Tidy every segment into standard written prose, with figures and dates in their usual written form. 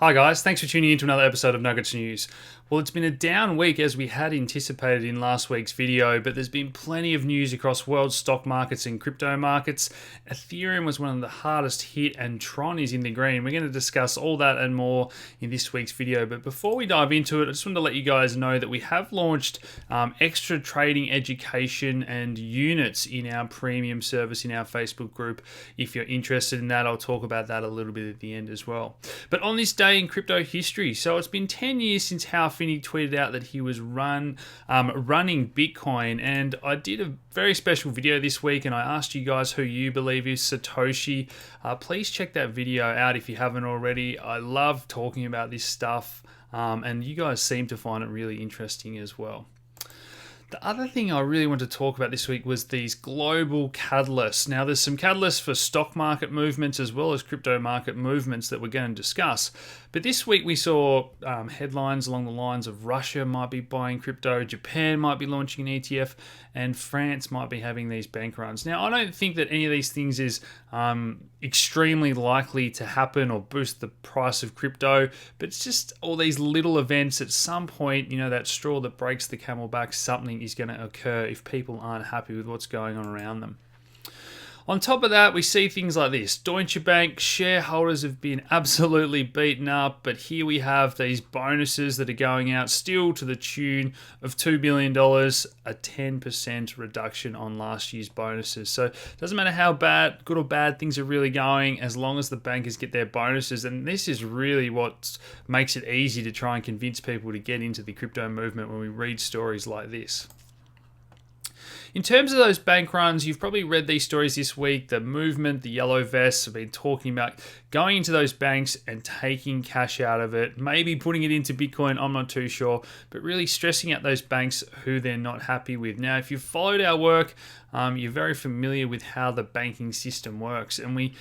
Hi guys, thanks for tuning in to another episode of Nuggets News. Well, it's been a down week as we had anticipated in last week's video, but there's been plenty of news across world stock markets and crypto markets. Ethereum was one of the hardest hit and Tron is in the green. We're going to discuss all that and more in this week's video, but before we dive into it, I just wanted to let you guys know that we have launched extra trading education and units in our premium service in our Facebook group. If you're interested in that, I'll talk about that a little bit at the end as well. But on this day in crypto history, so it's been 10 years since Hal Finney tweeted out that he was running Bitcoin, and I did a very special video this week and I asked you guys who you believe is Satoshi. Please check that video out if you haven't already. I love talking about this stuff and you guys seem to find it really interesting as well. The other thing I really want to talk about this week was these global catalysts. Now, there's some catalysts for stock market movements as well as crypto market movements that we're going to discuss. But this week we saw headlines along the lines of Russia might be buying crypto, Japan might be launching an ETF, and France might be having these bank runs. Now, I don't think that any of these things is extremely likely to happen or boost the price of crypto, but it's just all these little events at some point, that straw that breaks the camel back, something is going to occur if people aren't happy with what's going on around them. On top of that, we see things like this. Deutsche Bank shareholders have been absolutely beaten up, but here we have these bonuses that are going out still to the tune of $2 billion, a 10% reduction on last year's bonuses. So it doesn't matter how good or bad things are really going, as long as the bankers get their bonuses. And this is really what makes it easy to try and convince people to get into the crypto movement when we read stories like this. In terms of those bank runs, you've probably read these stories this week. The movement, the yellow vests have been talking about going into those banks and taking cash out of it, maybe putting it into Bitcoin, I'm not too sure, but really stressing out those banks who they're not happy with. Now, if you've followed our work, you're very familiar with how the banking system works. And we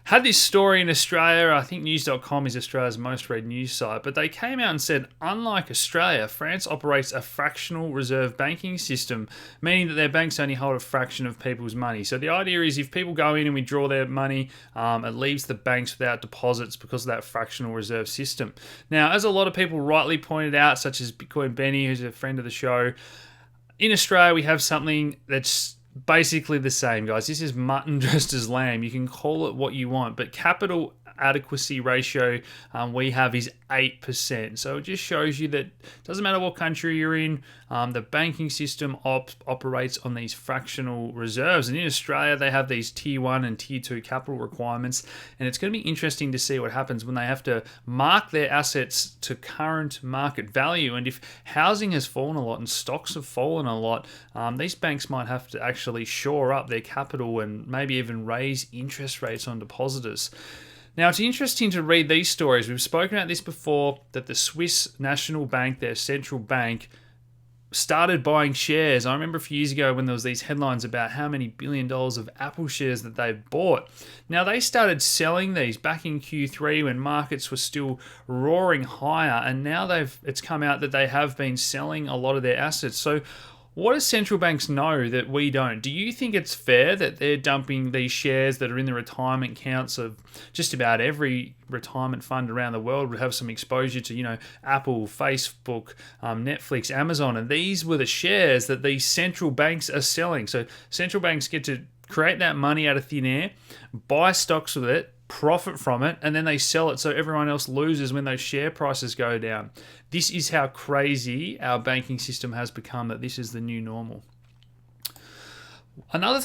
had this story in Australia. I think news.com is Australia's most read news site, but they came out and said, unlike Australia, France operates a fractional reserve banking system, meaning that their banks only hold a fraction of people's money. So the idea is if people go in and withdraw their money, it leaves the banks without deposits because of that fractional reserve system. Now, as a lot of people rightly pointed out, such as Bitcoin Benny, who's a friend of the show, in Australia we have something that's basically the same, guys. This is mutton dressed as lamb. You can call it what you want, but capital adequacy ratio we have is 8%. So it just shows you that it doesn't matter what country you're in, the banking system operates on these fractional reserves. And in Australia, they have these tier 1 and tier 2 capital requirements. And it's going to be interesting to see what happens when they have to mark their assets to current market value. And if housing has fallen a lot and stocks have fallen a lot, these banks might have to actually shore up their capital and maybe even raise interest rates on depositors. Now, it's interesting to read these stories. We've spoken about this before, that the Swiss National Bank, their central bank, started buying shares. I remember a few years ago when there was these headlines about how many $1 billion of Apple shares that they've bought. Now, they started selling these back in Q3 when markets were still roaring higher, and now it's come out that they have been selling a lot of their assets. So what do central banks know that we don't? Do you think it's fair that they're dumping these shares that are in the retirement accounts of just about every retirement fund around the world would have some exposure to, Apple, Facebook, Netflix, Amazon, and these were the shares that these central banks are selling. So central banks get to create that money out of thin air, buy stocks with it, profit from it, and then they sell it so everyone else loses when those share prices go down. This is how crazy our banking system has become, that this is the new normal. Another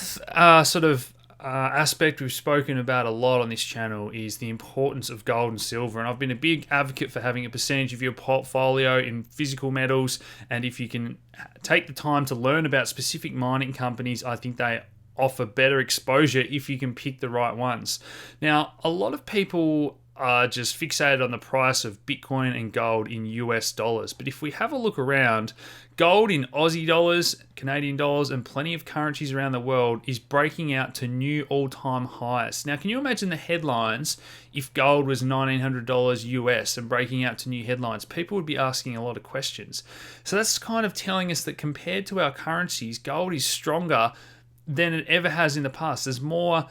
aspect we've spoken about a lot on this channel is the importance of gold and silver, and I've been a big advocate for having a percentage of your portfolio in physical metals, and if you can take the time to learn about specific mining companies, I think they offer better exposure if you can pick the right ones. Now, a lot of people are just fixated on the price of Bitcoin and gold in US dollars. But if we have a look around, gold in Aussie dollars, Canadian dollars, and plenty of currencies around the world is breaking out to new all-time highs. Now, can you imagine the headlines if gold was $1,900 US and breaking out to new headlines? People would be asking a lot of questions. So that's kind of telling us that compared to our currencies, gold is stronger than it ever has in the past. There's more,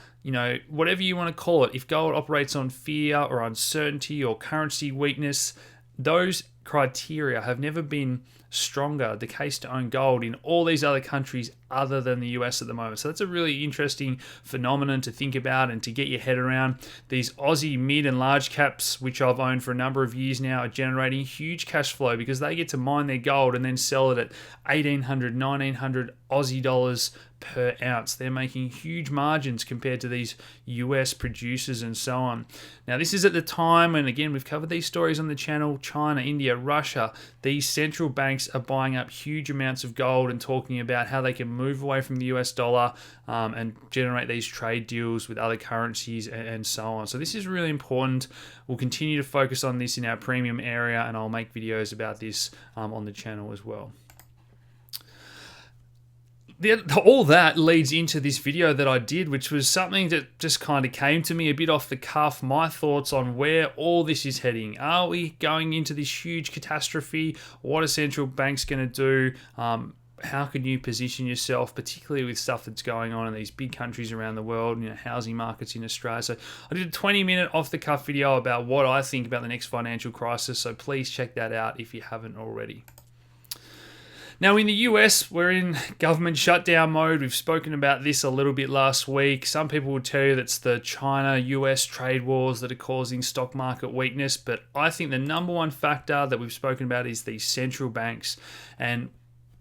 whatever you want to call it. If gold operates on fear or uncertainty or currency weakness, those criteria have never been stronger. The case to own gold in all these other countries other than the US at the moment. So that's a really interesting phenomenon to think about and to get your head around. These Aussie mid and large caps, which I've owned for a number of years now, are generating huge cash flow because they get to mine their gold and then sell it at 1,800, 1,900 Aussie dollars per ounce. They're making huge margins compared to these US producers and so on. Now, this is at the time, and again, we've covered these stories on the channel, China, India, Russia, these central banks are buying up huge amounts of gold and talking about how they can move away from the US dollar and generate these trade deals with other currencies and so on. So this is really important. We'll continue to focus on this in our premium area, and I'll make videos about this on the channel as well. All that leads into this video that I did, which was something that just kind of came to me a bit off the cuff, my thoughts on where all this is heading. Are we going into this huge catastrophe? What are central banks going to do? How can you position yourself, particularly with stuff that's going on in these big countries around the world, housing markets in Australia? So I did a 20-minute off-the-cuff video about what I think about the next financial crisis, so please check that out if you haven't already. Now, in the US, we're in government shutdown mode. We've spoken about this a little bit last week. Some people will tell you that's the China-US trade wars that are causing stock market weakness, but I think the number one factor that we've spoken about is these central banks and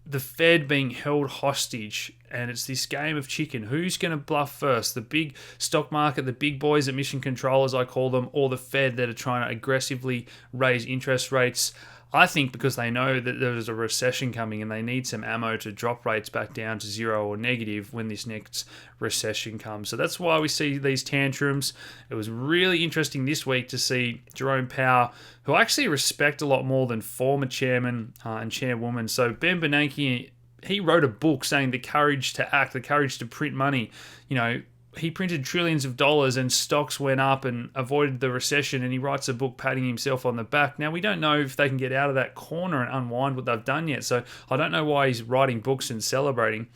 the Fed being held hostage. And it's this game of chicken. Who's going to bluff first? The big stock market, the big boys at mission control, as I call them, or the Fed that are trying to aggressively raise interest rates? I think because they know that there's a recession coming and they need some ammo to drop rates back down to zero or negative when this next recession comes. So that's why we see these tantrums. It was really interesting this week to see Jerome Powell, who I actually respect a lot more than former chairman and chairwoman. So Ben Bernanke, he wrote a book saying the courage to act, the courage to print money. He printed trillions of dollars and stocks went up and avoided the recession, and he writes a book patting himself on the back. Now, we don't know if they can get out of that corner and unwind what they've done yet, so I don't know why he's writing books and celebrating.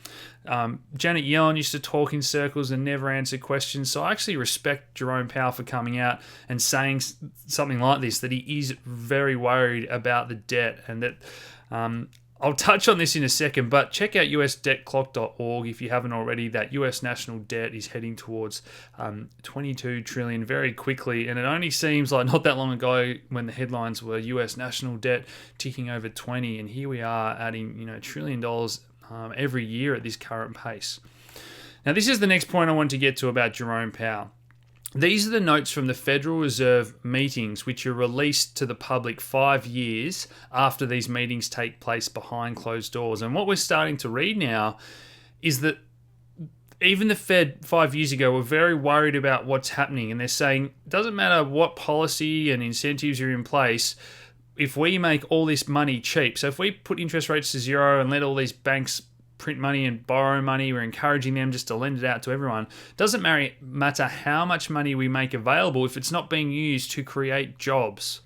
Janet Yellen used to talk in circles and never answer questions, so I actually respect Jerome Powell for coming out and saying something like this, that he is very worried about the debt and that... I'll touch on this in a second, but check out usdebtclock.org if you haven't already. That US national debt is heading towards 22 trillion very quickly, and it only seems like not that long ago when the headlines were US national debt ticking over 20, and here we are adding $1 trillion every year at this current pace. Now, this is the next point I want to get to about Jerome Powell. These are the notes from the Federal Reserve meetings, which are released to the public 5 years after these meetings take place behind closed doors. And what we're starting to read now is that even the Fed 5 years ago were very worried about what's happening. And they're saying, it doesn't matter what policy and incentives are in place, if we make all this money cheap. So if we put interest rates to zero and let all these banks print money and borrow money, we're encouraging them just to lend it out to everyone. Doesn't matter how much money we make available if it's not being used to create jobs.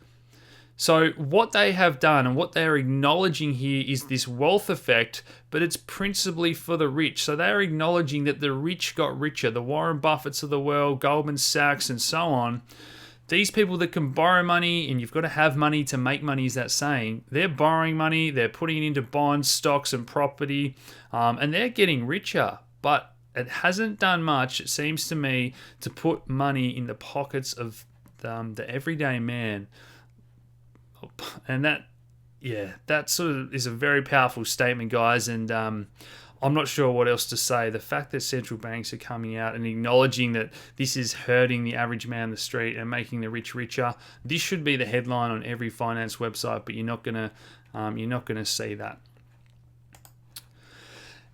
So what they have done and what they're acknowledging here is this wealth effect, but it's principally for the rich. So they're acknowledging that the rich got richer, the Warren Buffetts of the world, Goldman Sachs and so on. These people that can borrow money, and you've got to have money to make money, is that saying, they're borrowing money, they're putting it into bonds, stocks and property, and they're getting richer. But it hasn't done much, it seems to me, to put money in the pockets of the everyday man. And that sort of is a very powerful statement, guys, and I'm not sure what else to say. The fact that central banks are coming out and acknowledging that this is hurting the average man on the street and making the rich richer, this should be the headline on every finance website, but you're not gonna see that.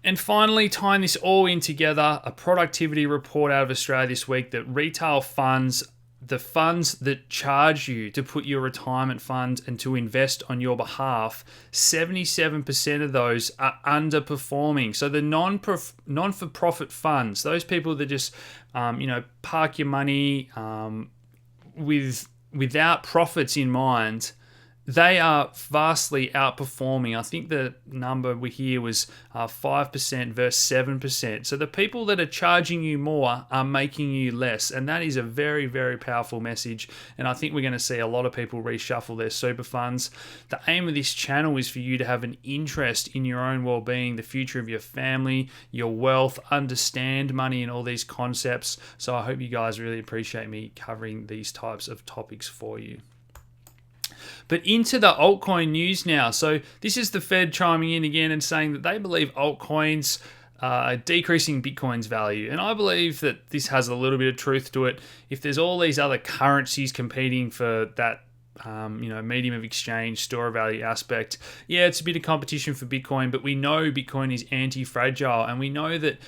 And finally, tying this all in together, a productivity report out of Australia this week that retail funds, the funds that charge you to put your retirement fund and to invest on your behalf, 77% of those are underperforming. So the non-for-profit funds, those people that just, park your money without profits in mind, they are vastly outperforming. I think the number we hear was 5% versus 7%. So the people that are charging you more are making you less. And that is a very, very powerful message. And I think we're going to see a lot of people reshuffle their super funds. The aim of this channel is for you to have an interest in your own well-being, the future of your family, your wealth, understand money and all these concepts. So I hope you guys really appreciate me covering these types of topics for you. But into the altcoin news now. So this is the Fed chiming in again and saying that they believe altcoins are decreasing Bitcoin's value. And I believe that this has a little bit of truth to it. If there's all these other currencies competing for that medium of exchange, store of value aspect, yeah, it's a bit of competition for Bitcoin, but we know Bitcoin is anti-fragile, and we know that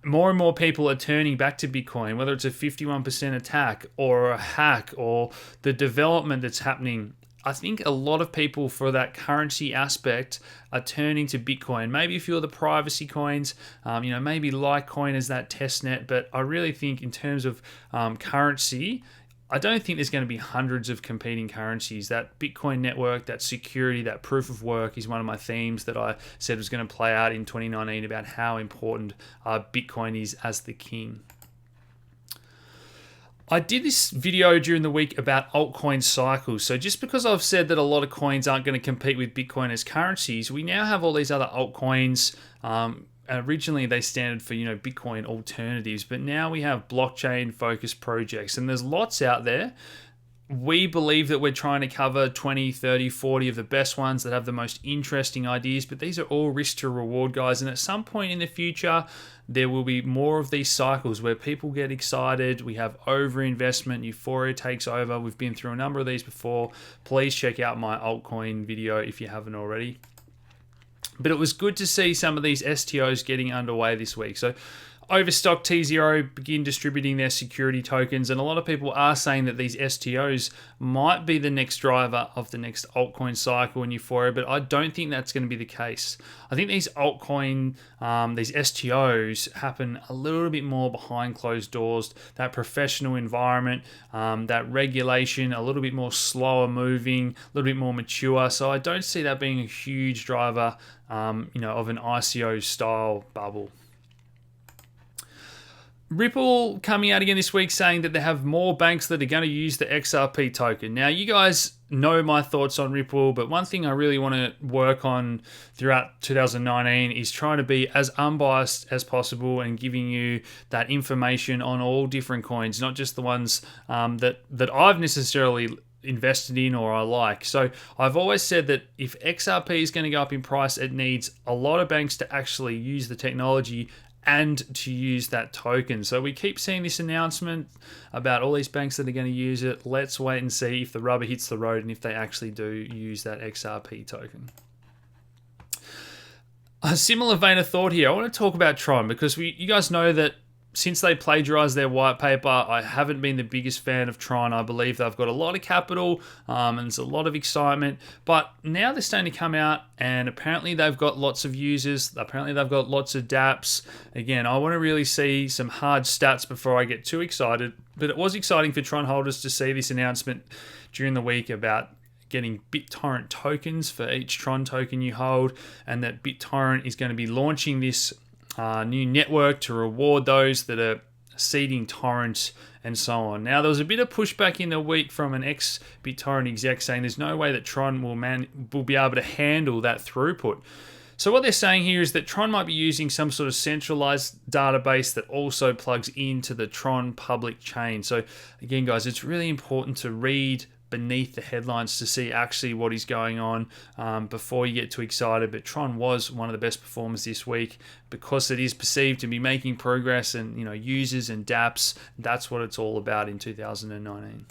more and more people are turning back to Bitcoin, whether it's a 51% attack or a hack or the development that's happening. I think a lot of people, for that currency aspect, are turning to Bitcoin. Maybe a few of the privacy coins, maybe Litecoin as that test net. But I really think in terms of currency, I don't think there's going to be hundreds of competing currencies. That Bitcoin network, that security, that proof of work is one of my themes that I said was going to play out in 2019 about how important Bitcoin is as the king. I did this video during the week about Altcoin Cycles. So just because I've said that a lot of coins aren't going to compete with Bitcoin as currencies, we now have all these other altcoins. Originally, they stood for Bitcoin alternatives, but now we have blockchain-focused projects, and there's lots out there. We believe that we're trying to cover 20, 30, 40 of the best ones that have the most interesting ideas, but these are all risk to reward, guys. And at some point in the future, there will be more of these cycles where people get excited. We have overinvestment, euphoria takes over. We've been through a number of these before. Please check out my altcoin video if you haven't already. But it was good to see some of these STOs getting underway this week. So Overstock T0 begin distributing their security tokens, and a lot of people are saying that these STOs might be the next driver of the next altcoin cycle and euphoria, but I don't think that's going to be the case. I think these altcoin, these STOs happen a little bit more behind closed doors, that professional environment, that regulation, a little bit more slower moving, a little bit more mature. So I don't see that being a huge driver, of an ICO style bubble. Ripple coming out again this week saying that they have more banks that are going to use the XRP token. Now, you guys know my thoughts on Ripple, but one thing I really want to work on throughout 2019 is trying to be as unbiased as possible and giving you that information on all different coins, not just the ones that I've necessarily invested in or I like. So I've always said that if XRP is going to go up in price, it needs a lot of banks to actually use the technology and to use that token. So we keep seeing this announcement about all these banks that are going to use it. Let's wait and see if the rubber hits the road and if they actually do use that XRP token. A similar vein of thought here. I want to talk about Tron because you guys know that since they plagiarized their white paper, I haven't been the biggest fan of Tron. I believe they've got a lot of capital and there's a lot of excitement. But now they're starting to come out and apparently they've got lots of users. Apparently they've got lots of dApps. Again, I want to really see some hard stats before I get too excited. But it was exciting for Tron holders to see this announcement during the week about getting BitTorrent tokens for each Tron token you hold, and that BitTorrent is going to be launching this new network to reward those that are seeding torrents and so on. Now, there was a bit of pushback in the week from an ex-BitTorrent exec saying there's no way that Tron will be able to handle that throughput. So what they're saying here is that Tron might be using some sort of centralized database that also plugs into the Tron public chain. So again, guys, it's really important to read beneath the headlines to see actually what is going on before you get too excited. But Tron was one of the best performers this week because it is perceived to be making progress, and users and dApps, that's what it's all about in 2019.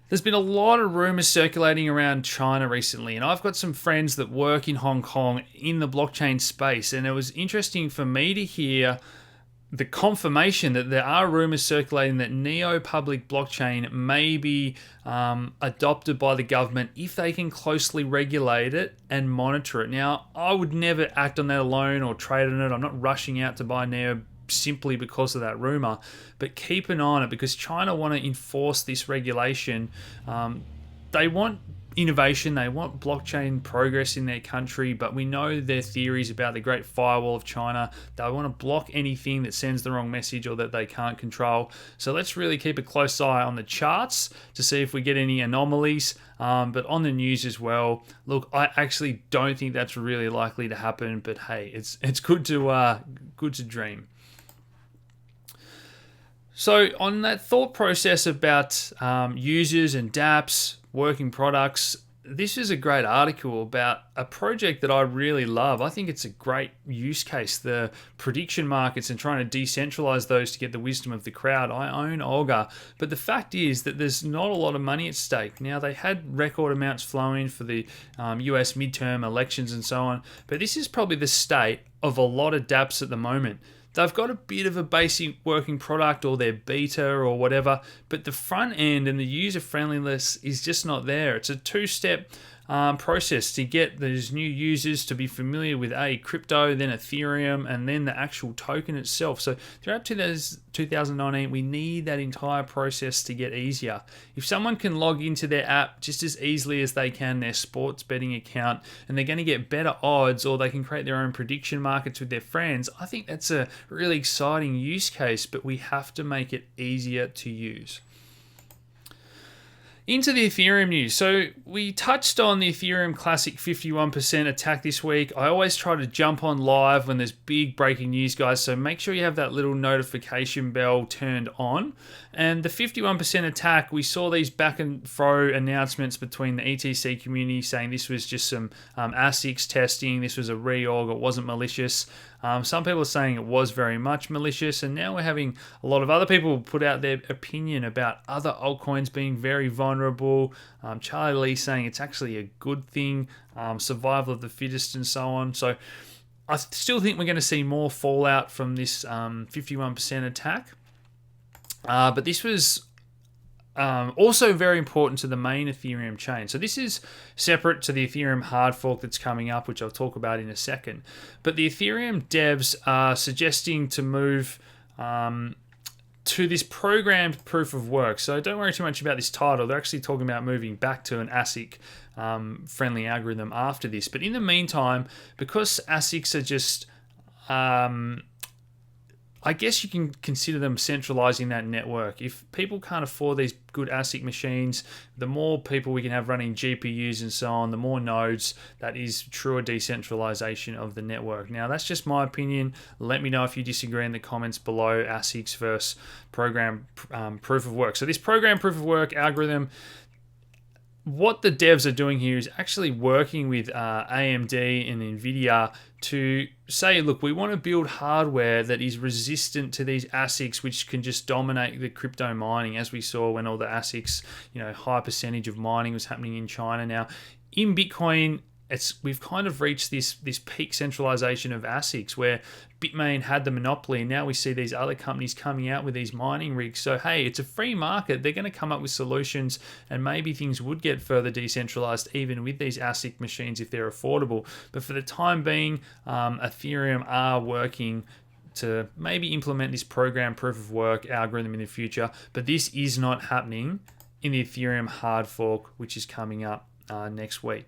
There's been a lot of rumors circulating around China recently, and I've got some friends that work in Hong Kong in the blockchain space, and it was interesting for me to hear the confirmation that there are rumors circulating that neo-public blockchain may be adopted by the government if they can closely regulate it and monitor it. Now, I would never act on that alone or trade on it. I'm not rushing out to buy neo simply because of that rumor, but keep an eye on it because China want to enforce this regulation. they want innovation, they want blockchain progress in their country, but we know their theories about the Great Firewall of China. They want to block anything that sends the wrong message or that they can't control. So let's really keep a close eye on the charts to see if we get any anomalies, but on the news as well. Look, I actually don't think that's really likely to happen, but hey, it's good to dream. So on that thought process about users and dApps, working products, this is a great article about a project that I really love. I think it's a great use case, the prediction markets and trying to decentralize those to get the wisdom of the crowd. I own Olga, but the fact is that there's not a lot of money at stake. Now, they had record amounts flowing for the US midterm elections and so on, but this is probably the state of a lot of dApps at the moment. They've got a bit of a basic working product or their beta or whatever, but the front end and the user friendliness is just not there. It's a two-step process to get those new users to be familiar with crypto, then Ethereum, and then the actual token itself. So throughout 2019, we need that entire process to get easier. If someone can log into their app just as easily as they can their sports betting account, and they're going to get better odds, or they can create their own prediction markets with their friends, I think that's a really exciting use case, but we have to make it easier to use. Into the Ethereum news. So we touched on the Ethereum Classic 51% attack this week. I always try to jump on live when there's big breaking news, guys. So make sure you have that little notification bell turned on. And the 51% attack, we saw these back and fro announcements between the ETC community saying this was just some ASICs testing. This was a reorg. It wasn't malicious. Some people are saying it was very much malicious, and now we're having a lot of other people put out their opinion about other altcoins being very vulnerable. Charlie Lee saying it's actually a good thing, survival of the fittest and so on. So I still think we're going to see more fallout from this 51% attack. But this was also very important to the main Ethereum chain. So this is separate to the Ethereum hard fork that's coming up, which I'll talk about in a second. But the Ethereum devs are suggesting to move to this programmed proof of work. So don't worry too much about this title. They're actually talking about moving back to an ASIC friendly algorithm after this. But in the meantime, because ASICs are just I guess you can consider them centralizing that network. If people can't afford these good ASIC machines, the more people we can have running GPUs and so on, the more nodes, that is truer decentralization of the network. Now, that's just my opinion. Let me know if you disagree in the comments below, ASICs versus program proof of work. So this program proof of work algorithm, what the devs are doing here is actually working with AMD and NVIDIA to say, look, we want to build hardware that is resistant to these ASICs, which can just dominate the crypto mining, as we saw when all the ASICs, high percentage of mining was happening in China. Now, in Bitcoin, we've kind of reached this peak centralization of ASICs where Bitmain had the monopoly, and now we see these other companies coming out with these mining rigs. So hey, it's a free market. They're going to come up with solutions, and maybe things would get further decentralized even with these ASIC machines if they're affordable. But for the time being, Ethereum are working to maybe implement this program proof of work algorithm in the future, but this is not happening in the Ethereum hard fork, which is coming up next week.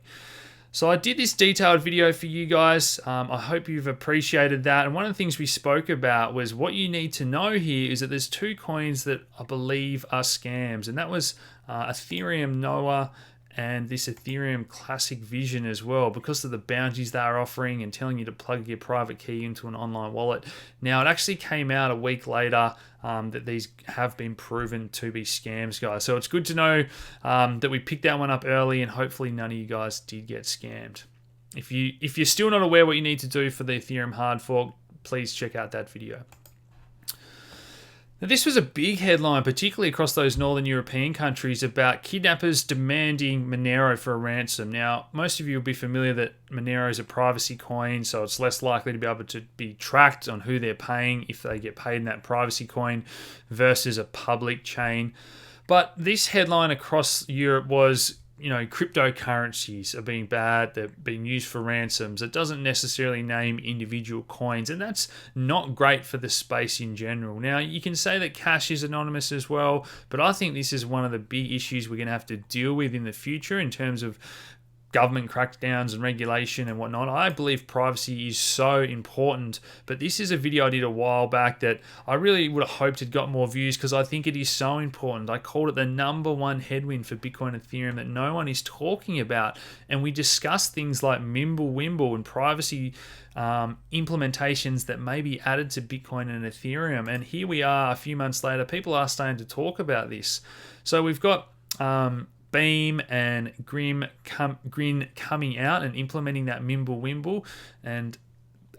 So I did this detailed video for you guys. I hope you've appreciated that. And one of the things we spoke about was what you need to know here is that there's two coins that I believe are scams. And that was Ethereum Noah and this Ethereum Classic Vision as well, because of the bounties they are offering and telling you to plug your private key into an online wallet. Now, it actually came out a week later that these have been proven to be scams, guys. So it's good to know that we picked that one up early, and hopefully none of you guys did get scammed. If you're still not aware what you need to do for the Ethereum hard fork, please check out that video. Now, this was a big headline, particularly across those northern European countries, about kidnappers demanding Monero for a ransom. Now, most of you will be familiar that Monero is a privacy coin, so it's less likely to be able to be tracked on who they're paying if they get paid in that privacy coin versus a public chain. But this headline across Europe was cryptocurrencies are being bad, they're being used for ransoms. It doesn't necessarily name individual coins, and that's not great for the space in general. Now, you can say that cash is anonymous as well, but I think this is one of the big issues we're going to have to deal with in the future in terms of government crackdowns and regulation and whatnot. I believe privacy is so important, but this is a video I did a while back that I really would have hoped it got more views because I think it is so important. I called it the #1 headwind for Bitcoin and Ethereum that no one is talking about, and we discussed things like Mimblewimble and privacy implementations that may be added to Bitcoin and Ethereum, and here we are a few months later, people are starting to talk about this. So we've got Beam and Grin coming out and implementing that Mimblewimble, and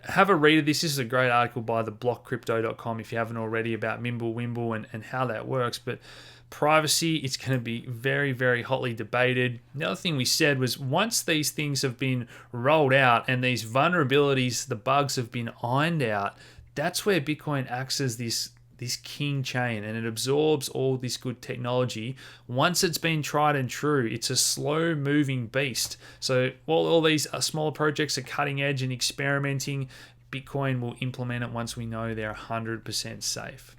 have a read of this. This is a great article by theblockcrypto.com if you haven't already about Mimblewimble and how that works. But privacy, it's going to be very, very hotly debated. The other thing we said was once these things have been rolled out and these vulnerabilities, the bugs have been ironed out, that's where Bitcoin acts as this king chain, and it absorbs all this good technology. Once it's been tried and true, it's a slow moving beast. So while all these smaller projects are cutting edge and experimenting, Bitcoin will implement it once we know they're 100% safe.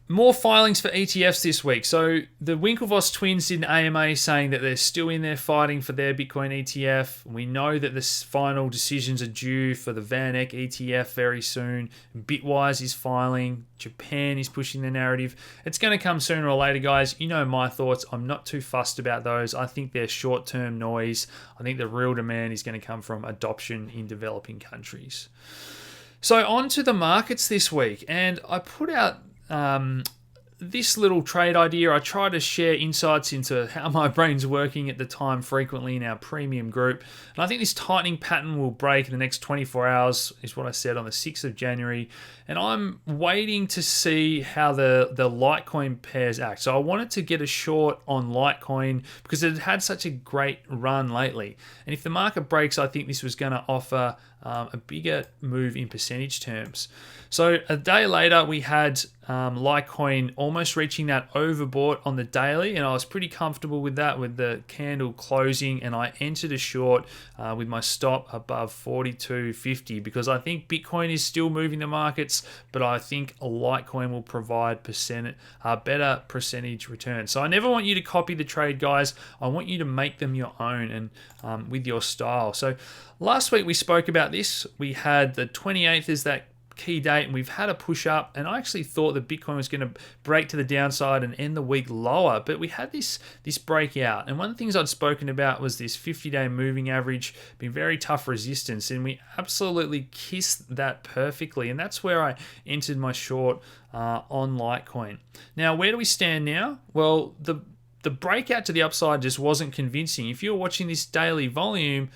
More filings for ETFs this week. So the Winklevoss twins did an AMA saying that they're still in there fighting for their Bitcoin ETF. We know that the final decisions are due for the Van Eck ETF very soon. Bitwise is filing. Japan is pushing the narrative. It's going to come sooner or later, guys. You know my thoughts. I'm not too fussed about those. I think they're short-term noise. I think the real demand is going to come from adoption in developing countries. So on to the markets this week. And I put out this little trade idea. I try to share insights into how my brain's working at the time frequently in our premium group. And I think this tightening pattern will break in the next 24 hours, is what I said on the 6th of January. And I'm waiting to see how the Litecoin pairs act. So I wanted to get a short on Litecoin because it had such a great run lately. And if the market breaks, I think this was going to offer a bigger move in percentage terms. So a day later, we had Litecoin almost reaching that overbought on the daily, and I was pretty comfortable with that, with the candle closing, and I entered a short with my stop above 42.50 because I think Bitcoin is still moving the markets, but I think Litecoin will provide a better percentage return. So I never want you to copy the trade, guys. I want you to make them your own and with your style. So last week we spoke about this. We had the 28th as that key date, and we've had a push up, and I actually thought that Bitcoin was going to break to the downside and end the week lower, but we had this breakout. And one of the things I'd spoken about was this 50-day moving average being very tough resistance, and we absolutely kissed that perfectly, and that's where I entered my short on Litecoin. Now, where do we stand now? Well, the breakout to the upside just wasn't convincing. If you're watching this daily volume,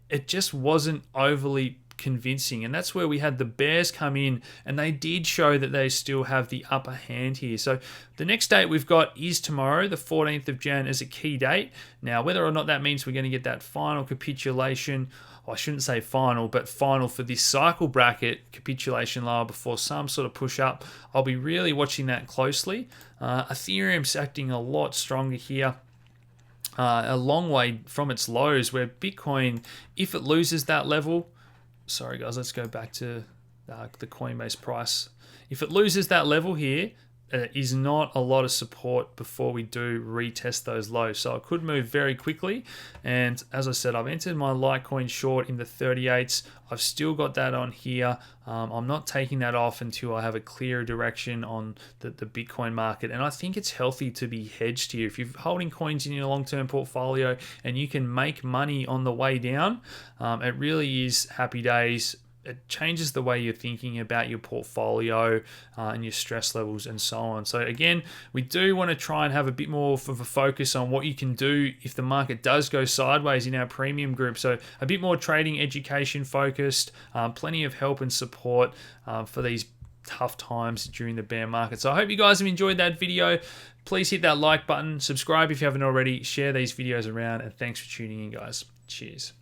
it just wasn't overly convincing, and that's where we had the bears come in, and they did show that they still have the upper hand here. So the next date we've got is tomorrow, the 14th of Jan, as a key date. Now, whether or not that means we're going to get that final capitulation, I shouldn't say final, but final for this cycle bracket, capitulation lower before some sort of push up, I'll be really watching that closely. Ethereum's acting a lot stronger here. A long way from its lows, where Bitcoin, if it loses that level, sorry guys, let's go back to the Coinbase price. If it loses that level here, is not a lot of support before we do retest those lows. So it could move very quickly. And as I said, I've entered my Litecoin short in the 38s. I've still got that on here. I'm not taking that off until I have a clearer direction on the Bitcoin market. And I think it's healthy to be hedged here. If you're holding coins in your long-term portfolio and you can make money on the way down, it really is happy days. It changes the way you're thinking about your portfolio and your stress levels and so on. So again, we do want to try and have a bit more of a focus on what you can do if the market does go sideways in our premium group. So a bit more trading education focused, plenty of help and support for these tough times during the bear market. So I hope you guys have enjoyed that video. Please hit that like button, subscribe if you haven't already, share these videos around, and thanks for tuning in, guys. Cheers.